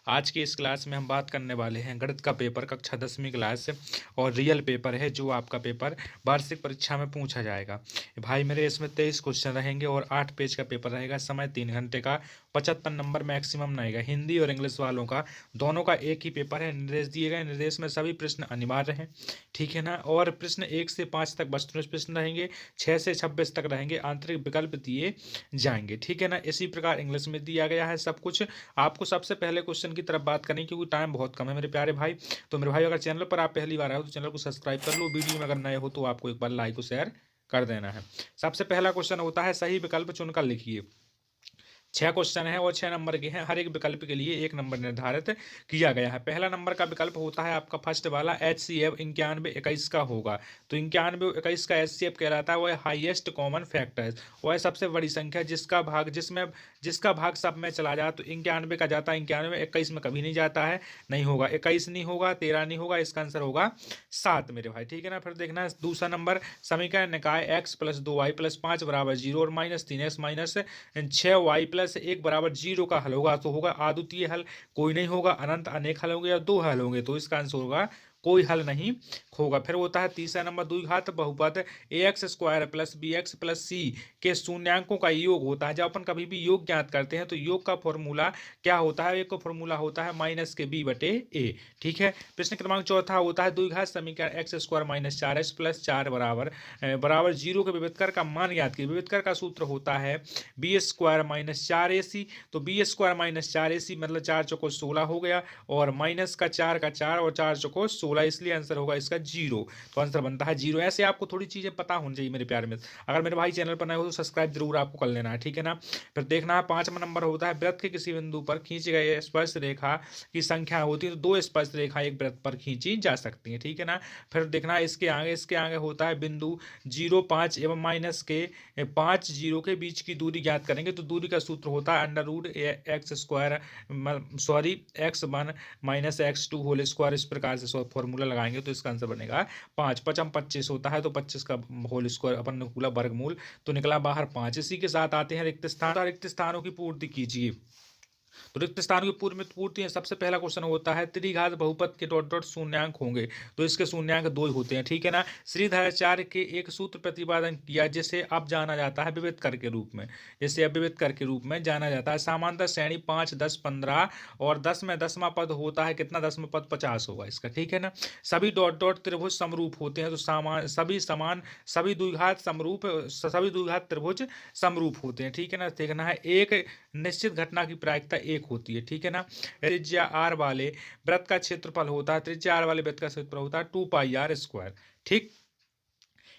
आज की इस क्लास में हम बात करने वाले हैं गणित का पेपर कक्षा 10वीं क्लास और रियल पेपर है जो आपका पेपर वार्षिक परीक्षा में पूछा जाएगा। भाई मेरे इसमें 23 क्वेश्चन रहेंगे और 8 पेज का पेपर रहेगा। समय 3 घंटे का, 75 नंबर मैक्सिमम रहेगा। हिंदी और इंग्लिश वालों का दोनों का एक ही पेपर है। निर्देश दिए गए, निर्देश में सभी प्रश्न अनिवार्य हैं, ठीक है ना। और प्रश्न 1 से 5 तक वस्तुनिष्ठ प्रश्न रहेंगे, 6 से 26 तक रहेंगे आंतरिक विकल्प दिए जाएंगे, ठीक है ना। इसी प्रकार इंग्लिश में दिया गया है सब कुछ। आपको सबसे पहले क्वेश्चन की तरफ बात करें क्योंकि टाइम बहुत कम है मेरे प्यारे भाई। तो मेरे भाई अगर चैनल पर आप पहली बार आए हो तो चैनल को सब्सक्राइब कर लो। वीडियो में अगर नए हो तो आपको एक बार लाइक और शेयर कर देना है। सबसे पहला क्वेश्चन होता है सही विकल्प चुनकर लिखिए। 6 क्वेश्चन है और 6 नंबर के हैं। हर एक विकल्प के लिए 1 नंबर निर्धारित किया गया है। पहला नंबर का विकल्प होता है आपका फर्स्ट वाला HCF 9121 का होगा। तो 9121 का HCF कहलाता है वह हाईएस्ट कॉमन फैक्टर, वह सबसे बड़ी संख्या जिसका भाग सब में चला जाए। तो 91 का जाता है 91, 21 में कभी नहीं जाता है, नहीं होगा। 21 नहीं होगा, 13 नहीं होगा, इसका आंसर होगा 7 मेरे भाई, ठीक है ना। फिर देखना है दूसरा नंबर समीकरण निकाय x + 2y + 5 = 0 और -3x - 6y + 1 = 0 का हल होगा। तो होगा अद्वितीय हल, कोई नहीं होगा। अनंत अनेक हल होंगे या 2 हल होंगे, तो इसका आंसर होगा कोई हल नहीं होगा। फिर होता है तीसरा नंबर द्विघात बहुपद ax² + bx + c के शून्यांकों का योग होता है। जब अपन कभी भी योग ज्ञात करते हैं तो योग का फॉर्मूला क्या होता है? एक का फॉर्मूला होता है -b/a, ठीक है। प्रश्न क्रमांक चौथा होता है द्विघात समीकरण x² - 4x + 4 बराबर 0 के विविधकर का मान ज्ञात कीजिए। विविधकर का सूत्र होता है b² - 4ac। तो b² - 4ac मतलब 4 चौको 16 हो गया और माइनस का 4 का 4 और 4 चौको 16, इसलिए आंसर होगा इसका 0। तो आंसर बनता है 0। ऐसे आपको थोड़ी चीजें पता होनी चाहिए मेरे प्यारे मित्र। अगर मेरे भाई चैनल पर नए हो तो सब्सक्राइब जरूर आपको कर लेना है, ठीक है ना। फिर देखना है 5वां नंबर होता है वृत्त के किसी बिंदु पर खींची गई स्पर्श रेखा की संख्या होती है तो 2 स्पर्श रेखा एक वृत्त पर खींची जा सकती है, ठीक है ना। फिर देखना इसके आगे होता है बिंदु 0, 5 एवं माइनस के 5, 0 के बीच की दूरी ज्ञात करेंगे। तो दूरी का सूत्र होता है x1 - x2 होल स्क्वायर। इस प्रकार से फॉर्मूला लगाएंगे तो इसका आंसर बनेगा 5। 5 25 होता है तो 25 का होल स्क्वायर अपन ने निकाला वर्गमूल, तो निकला बाहर 5। इसी के साथ आते हैं रिक्त स्थान। रिक्त स्थानों की पूर्ति कीजिए। तो रिक्त स्थानों की पूर्ति है। सबसे पहला क्वेश्चन होता है त्रिघात बहुपद के डॉट डॉट शून्यांक होंगे। तो इसके शून्यांक 2 होते हैं, ठीक है ना। श्रीधराचार्य के एक सूत्र प्रतिपादन किया जिसे अब जाना जाता है विविध कर के रूप में, जिसे अब विविध कर के रूप में जाना जाता है। समांतर श्रेणी 5, 10, 15 और 10 में 10वां पद होता है कितना? 10वां पद 50 होगा इसका, ठीक है ना। सभी डॉट डॉट त्रिभुज समरूप होते हैं। तो सभी द्विघात त्रिभुज समरूप होते हैं, ठीक है ना। देखना है एक निश्चित घटना की प्रायिकता 1 होती है, ठीक है ना। त्रिज्या r वाले वृत्त का क्षेत्रफल होता है, त्रिज्या r वाले वृत्त का क्षेत्रफल होता है 2πr², ठीक।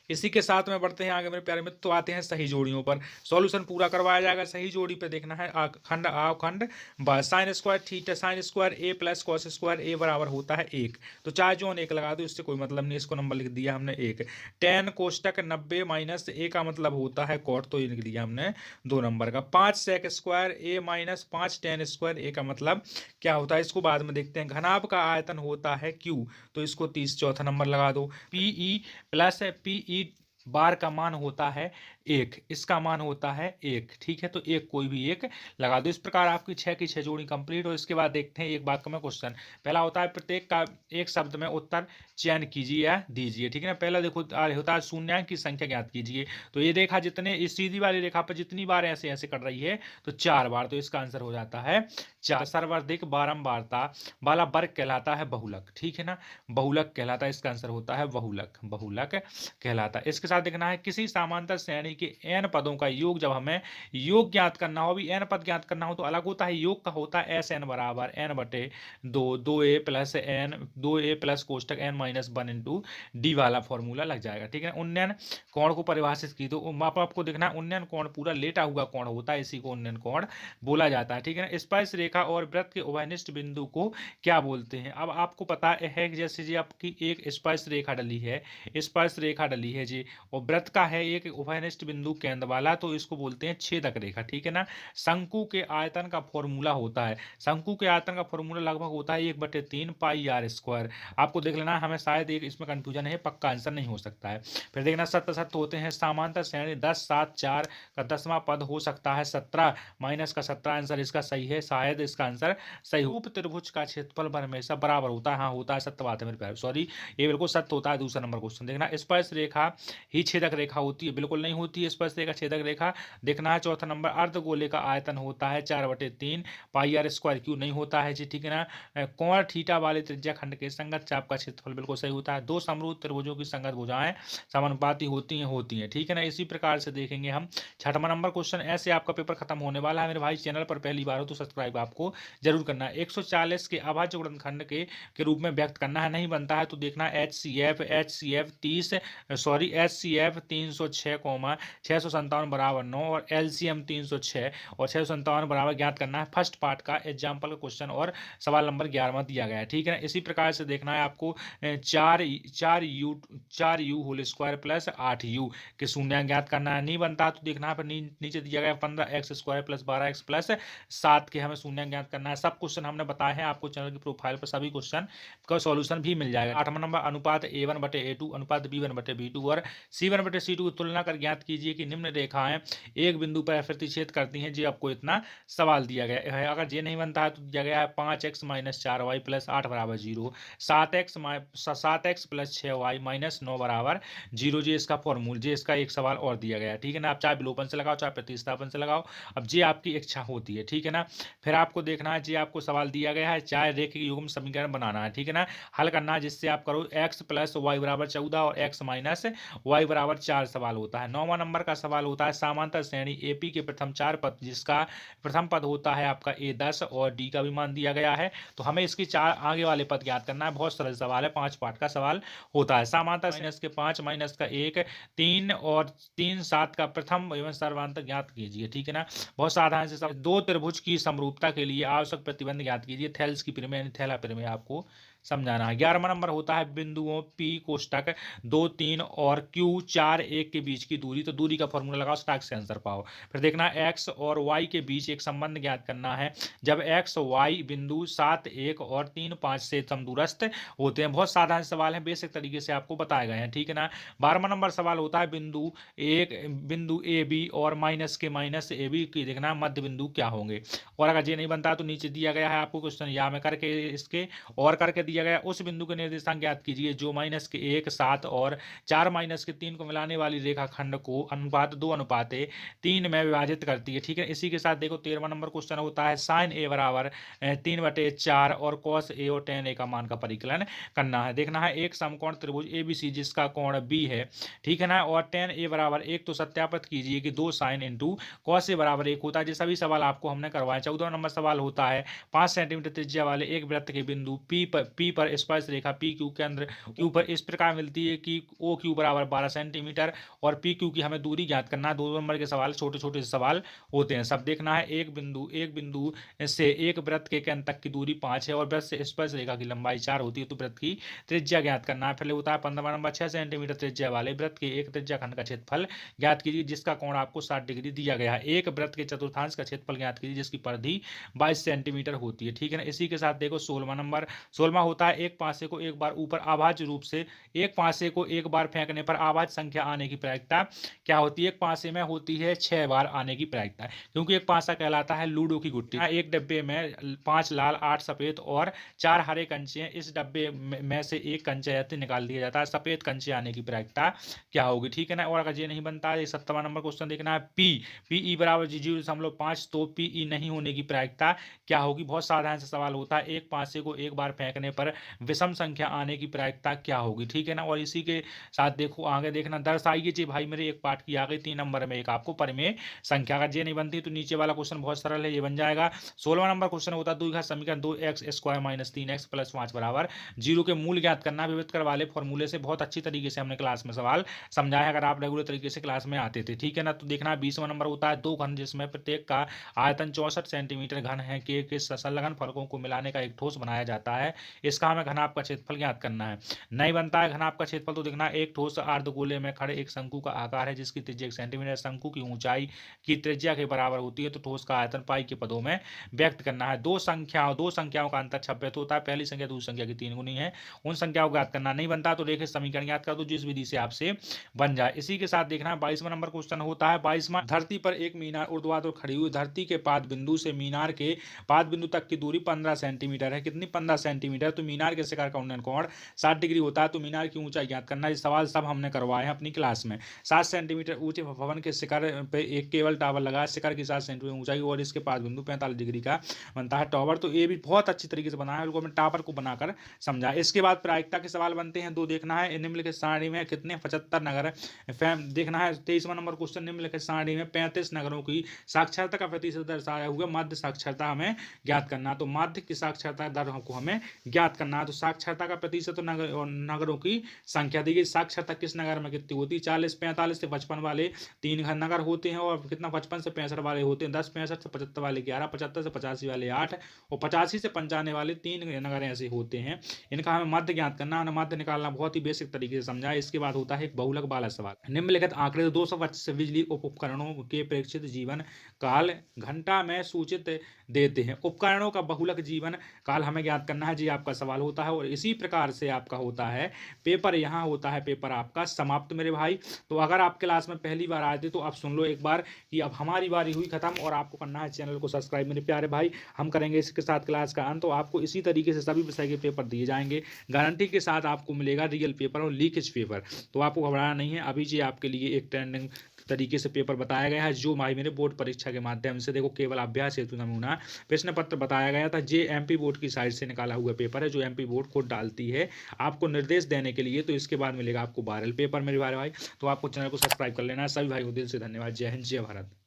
इसी के साथ में बढ़ते हैं आगे मेरे प्यारे मित्र। तो आते हैं सही जोड़ियों पर। सॉल्यूशन पूरा करवाया जाएगा। सही जोड़ी पे देखना है खंड अवखंड sine square theta sine square a + cos square a बराबर होता है 1। तो चाहे जोन 1 लगा दो, इससे कोई मतलब नहीं, इसको नंबर लिख दिया हमने 1। tan कोष्टक 90 - a का मतलब होता है cot, तो ये लिख दिया हमने 2 नंबर का। 5 sec square a - 5 tan square a का मतलब क्या होता है इसको बाद में देखते हैं। घनाभ का आयतन होता है q, तो इसको 30 चौथा नंबर लगा दो। pe + pe बार का मान होता है 1, इसका मान होता है 1, ठीक है। तो एक कोई भी एक लगा दो। इस प्रकार आपकी 6 की 6 जोड़ी कंप्लीट हो। इसके बाद देखते हैं एक बात का मैं क्वेश्चन। पहला होता है प्रत्येक का एक शब्द में उत्तर चयन कीजिए या दीजिए, ठीक है ना। पहला देखो होता है शून्यांक की संख्या ज्ञात कीजिए। तो ये रेखा इस सीधी वाली रेखा पर जितनी बार ऐसे ऐसे कर रही है तो 4 बार, तो इसका आंसर हो जाता है 4। सर्वाधिक बारंबारता वाला वर्ग कहलाता है बहुलक, ठीक है ना। बहुलक कहलाता है, इसका आंसर होता है बहुलक कहलाता है। इसके साथ देखना है किसी समांतर श्रेणी के n पदों का योग। जब हमें योग ज्ञात करना हो, अभी n पद ज्ञात करना हो तो अलग होता है। योग का होता है SN बराबर n/2, 2a + कोष्टक n - 1 × d वाला फॉर्मूला लग जाएगा, ठीक है। उन्नयन कोण को परिभाषित की तो आपको देखना है उन्नयन कोण पूरा लेटा हुआ कोण होता है, इसी को उन्नयन कोण बोला जाता है, ठीक है ना। स्पर्श रेखा और वृत्त के उभयनिष्ठ बिंदु को क्या बोलते हैं? अब आपको पता है कि जैसे जी आपकी एक स्पर्श रेखा डली है जी, और वृत्त का है एक उभयनिष्ठ बिंदु केंद्र वाला, तो इसको बोलते हैं छेदक रेखा, ठीक है ना। शंकु के आयतन का फॉर्मूला होता है, शंकु के आयतन का फॉर्मूला लगभग होता है 1/3 πr²। आपको देख लेना, हमें शायद एक इसमें कंफ्यूजन है, पक्का आंसर नहीं हो सकता है। फिर देखना सत्य होते हैं। समांतर श्रेणी 10, 7, 4 का 10वां पद हो सकता है 17 - का 17, आंसर इसका सही है शायद तो इसका आंसर सही। उप त्रिभुज का क्षेत्रफल हमेशा बराबर होता है। हाँ होता है, सत्य बात है मेरे प्यारे, सॉरी ये बिल्कुल सत्य होता है। दूसरा नंबर क्वेश्चन देखना, स्पर्श रेखा ही छेदक रेखा होती है? बिल्कुल नहीं होती है स्पर्श रेखा छेदक रेखा। देखना है चौथा नंबर, अर्धगोले का आयतन होता है 4/3 पाई आर स्क्वायर क्यू? नहीं होता है जी, ठीक है ना। कोण थीटा वाले त्रिज्या खंड के संगत चाप का क्षेत्रफल? बिल्कुल सही होता है। दो समरूप त्रिभुजों की संगत भुजाएं समानुपाती होती हैं, ठीक है ना। इसी प्रकार से देखेंगे हम छठवां नंबर क्वेश्चन। ऐसे आपका पेपर खत्म होने वाला है मेरे भाई। चैनल पर पहली बार हो तो सब्सक्राइब आपको जरूर करना है। 140 के अभाज्य गुणनखंड के रूप में व्यक्त करना है, नहीं बनता है तो देखना HCF 30 सॉरी HCF 306, 657 बराबर 9 और LCM 306 और 657 बराबर ज्ञात करना है। फर्स्ट पार्ट का एग्जाम्पल का क्वेश्चन और सवाल नंबर 11 दिया गया है, ठीक है ना। इसी प्रकार से देखना है आपको 4u whole square plus 8u के शून्य ज्ञात करना है, नहीं बनता तो देखना है। फिर नीचे दिया गया 15x square plus 12x plus 7 के हमें शून्य ज्ञात करना है। सब क्वेश्चन हमने बताए हैं आपको चैनल की प्रोफाइल पर, सभी क्वेश्चन का सॉल्यूशन भी मिल जाएगा। 8वां नंबर, अनुपात A1/A2 अनुपात B1/B2 और C1/C2 की तुलना कर ज्ञात कीजिए कि निम्न रेखाएं एक बिंदु पर प्रतिच्छेद करती हैं। जी आपको इतना सवाल दिया गया है। अगर ये नहीं बनता है तो दिया गया है 5x - 4y + 8 = 0, 7x + 6y - 9 = 0। जी इसका फॉर्मूला, जी इसका एक सवाल और दिया गया है, ठीक है ना। आप चाहे विलोपन से लगाओ चाहे प्रतिस्थापन से लगाओ, अब जी आपकी इच्छा होती है, ठीक है ना। फिर आपको देखना है, जी आपको सवाल दिया गया है चाहे रेखीय युग्म समीकरण बनाना है, ठीक है ना। हल करना है जिससे आप करो x + y = 14 और x - y = 4 सवाल होता है। 9वां नंबर का सवाल होता है समांतर श्रेणी AP के प्रथम 4 पद, जिसका प्रथम पद होता है आपका A10 और D का भी मान दिया गया है, तो हमें इसकी 4 आगे वाले पद ज्ञात करना है। बहुत सरल सवाल है, 5 पार्ट का सवाल होता है। समांतर माइनस के 5 माइनस का 1 3 और 3 7 का प्रथम एवं सर्वांतर ज्ञात कीजिए, ठीक है ना। बहुत साधारण से दो त्रिभुज की समरूपता के लिए आवश्यक प्रतिबंध ज्ञात कीजिए। थेल्स की प्रमेय यानी थैला प्रमेय आपको समझाना है। 11वां नंबर होता है बिंदुओं P कोष्टक 2 3 और Q 4 1 के बीच की दूरी, तो दूरी का फॉर्मूला लगाओ, स्टार्ट से आंसर पाओ। फिर देखना x और y के बीच एक संबंध ज्ञात करना है जब x y बिंदु 7 1 और 3 5 से समदूरस्थ होते हैं। बहुत साधारण सवाल है, बेसिक तरीके से आपको बताए गए हैं, ठीक है ना। 12वां नंबर सवाल होता है बिंदु ए बी और माइनस के माइनस ए बी की देखना मध्य बिंदु क्या होंगे। और अगर ये नहीं बनता तो नीचे दिया गया है आपको क्वेश्चन, या में करके इसके और करके दिया गया उस बिंदु के निर्देशांक ज्ञात कीजिए जो -1 7 और 4 - 3 को मिलाने वाली रेखा खंड को अनुपात 2:3 में विभाजित करती है, ठीक है। इसी के साथ देखो 13वां नंबर क्वेश्चन होता है sin A = 3/4 और cos A और tan A का मान का परिकलन करना है। देखना है एक समकोण त्रिभुज ABC जिसका कोण B है, ठीक है ना, और tan A = 1, तो सत्यापित कीजिए कि 2 sin × cos A = 1 होता है। ये सभी सवाल आपको हमने करवाए। 14वां नंबर सवाल होता है 5 सेंटीमीटर त्रिज्या वाले एक वृत्त के बिंदु P पर स्पर्श रेखा PQ के अंदर Q पर इस प्रकार मिलती है कि OQ = 12 सेंटीमीटर और PQ की हमें दूरी ज्ञात करना है। 2 नंबर के सवाल छोटे छोटे सवाल होते हैं। सब देखना है एक बिंदु से एक वृत्त के केंद्र तक की दूरी 5 है और वृत्त से स्पर्श रेखा की लंबाई 4 होती है, तो वृत्त की त्रिज्या ज्ञात करना है। फिर होता है 15वां नंबर 6 सेंटीमीटर त्रिज्या वाले वृत्त के एक त्रिज्या खंड का क्षेत्रफल ज्ञात कीजिए जिसका कोण आपको 60 डिग्री दिया गया है। एक वृत्त के चतुर्थांश का क्षेत्रफल ज्ञात कीजिए जिसकी परिधि 22 सेंटीमीटर होती है, ठीक है ना। इसी के साथ देखो 16वां नंबर 16वां होता है एक पासे को एक बार ऊपर अभाज्य रूप से एक पासे को एक बार फेंकने पर अभाज्य संख्या आने की प्रायिकता क्या होती है। एक पासे में होती है 6 बार आने की प्रायिकता, क्योंकि एक पासा कहलाता है लूडो की गुट्टी। एक डब्बे में 5 लाल 8 सफेद और 4 हरे कंचे हैं। इस डब्बे में से एक कंचा निकाल दिया जाता है, सफेद कंचे आने की प्रायिकता क्या होगी, ठीक है ना। और अगर ये नहीं बनता है 17वां नंबर क्वेश्चन देखना है PE = 0.5, तो PE नहीं होने की प्रायिकता क्या होगी। बहुत साधारण सा सवाल होता है एक पासे को एक बार फेंकने पर विषम संख्या आने की प्रायिकता क्या होगी, ठीक है ना। और इसी के साथ देखो आगे देखना दर्शाइए जी भाई मेरे एक पार्ट की आ गई 3 नंबर में एक आपको परिमेय संख्या। अगर ये नहीं बनती तो नीचे वाला क्वेश्चन बहुत सरल है, ये बन जाएगा। 16वां नंबर क्वेश्चन होता है द्विघात समीकरण 2x² - 3x + 5 = 0 के मूल ज्ञात करना। विविधकर वाले फॉर्मूले से बहुत अच्छी तरीके से हमने क्लास में सवाल समझाया, अगर आप रेगुलर तरीके से क्लास में आते थे, ठीक है ना। तो देखना 20वां नंबर होता है दो घन जिसमें प्रत्येक का आयतन 64 सेंटीमीटर घन है के संलग्न फलकों को मिलाने का एक ठोस बनाया जाता है। इसका हमें घनाभ का क्षेत्रफल ज्ञात करना है। नहीं बनता है घनाभ का क्षेत्रफल तो देखना एक ठोस अर्धगोले में खड़े एक शंकु का आकार है जिसकी त्रिज्या 1 सेंटीमीटर, शंकु की ऊंचाई की त्रिज्या के बराबर होती है, तो ठोस का आयतन पाई के पदों में व्यक्त करना है। दो संख्याओं का अंतर 26 होता है, पहली संख्या दूसरी संख्या की 3 गुनी है, उन संख्याओं को ज्ञात करना। नहीं बनता तो रेखित समीकरण ज्ञात कर दो जिस विधि से आपसे बन जाए। इसी के साथ देखना है 22वां नंबर क्वेश्चन होता है। 22वां, धरती पर एक मीनार ऊर्ध्वाधर खड़ी हुई, धरती के पाद बिंदु से मीनार के पाद बिंदु तक की दूरी 15 सेंटीमीटर है। कितनी? 15 सेंटीमीटर। तो मीनार के शिखर का उन्नयन कोण 60 डिग्री होता है, तो मीनार की ऊंचाई ज्ञात करना। ये सवाल सब हमने करवाए हैं अपनी क्लास में। 7 सेंटीमीटर ऊंचे भवन के शिखर पे एक केबल टावर लगा है, शिखर की 7 सेंटीमीटर ऊंचाई और इसके पाद बिंदु 45 डिग्री का बनता है टावर। तो ये भी बहुत अच्छी तरीके से बनाया है, हमने टावर को बनाकर समझा। इसके बाद प्रायिकता के सवाल बनते हैं, दो देखना है। निम्नलिखित सारणी में कितने 75 नगर देखना है। 23वां नंबर क्वेश्चन, निम्नलिखित सारणी में 35 नगरों की साक्षरता का प्रतिशत दर्शाया हुआ, मध्य साक्षरता हमें ज्ञात करना। तो मध्य की साक्षरता दर को हमें ज्ञात करना है। तो साक्षरता का प्रतिशत तो नगरों की संख्या दी गई। साक्षरता किस नगर में कितनी होती है? 40, 45 से 55 वाले 3 नगर होते हैं, और कितना 55 से 65 वाले होते हैं 10, 65 से 75 वाले 11, 75 से 85 वाले 8 और 85 से 95 वाले 3 नगर ऐसे होते हैं। इनका हमें मध्य ज्ञात करना है, मध्य निकालना बहुत ही बेसिक तरीके से समझा है। इसके बाद होता है एक बहुलक वाला सवाल। निम्नलिखित आंकड़े 225 बिजली उपकरणों के प्रेक्षित जीवन काल घंटा में सूचित देते हैं। उपकरणों का बहुलक जीवन काल हमें ज्ञात करना है जी, आपका सवाल होता है। और इसी प्रकार से आपका होता है पेपर, यहाँ होता है पेपर आपका समाप्त मेरे भाई। तो अगर आप क्लास में पहली बार आए थे तो आप सुन लो एक बार कि अब हमारी बारी हुई खत्म, और आपको करना है चैनल को सब्सक्राइब मेरे प्यारे भाई। हम करेंगे इसके साथ क्लास का अंत, तो आपको इसी तरीके से सभी विषय के पेपर दिए जाएंगे, गारंटी के साथ आपको मिलेगा रियल पेपर और लीकेज पेपर। तो आपको घबराना नहीं है। अभी जी आपके लिए एक ट्रेंडिंग तरीके से पेपर बताया गया है, जो भाई मेरे बोर्ड परीक्षा के माध्यम से, देखो केवल अभ्यास हेतु नमूना प्रश्न पत्र बताया गया था। जे एमपी बोर्ड की साइड से निकाला हुआ पेपर है, जो एमपी बोर्ड खुद डालती है आपको निर्देश देने के लिए। तो इसके बाद मिलेगा आपको वायरल पेपर मेरे भाई। तो आपको चैनल को सब्सक्राइब कर लेना है। सभी भाई को दिल से धन्यवाद। जय हिंद, जय भारत।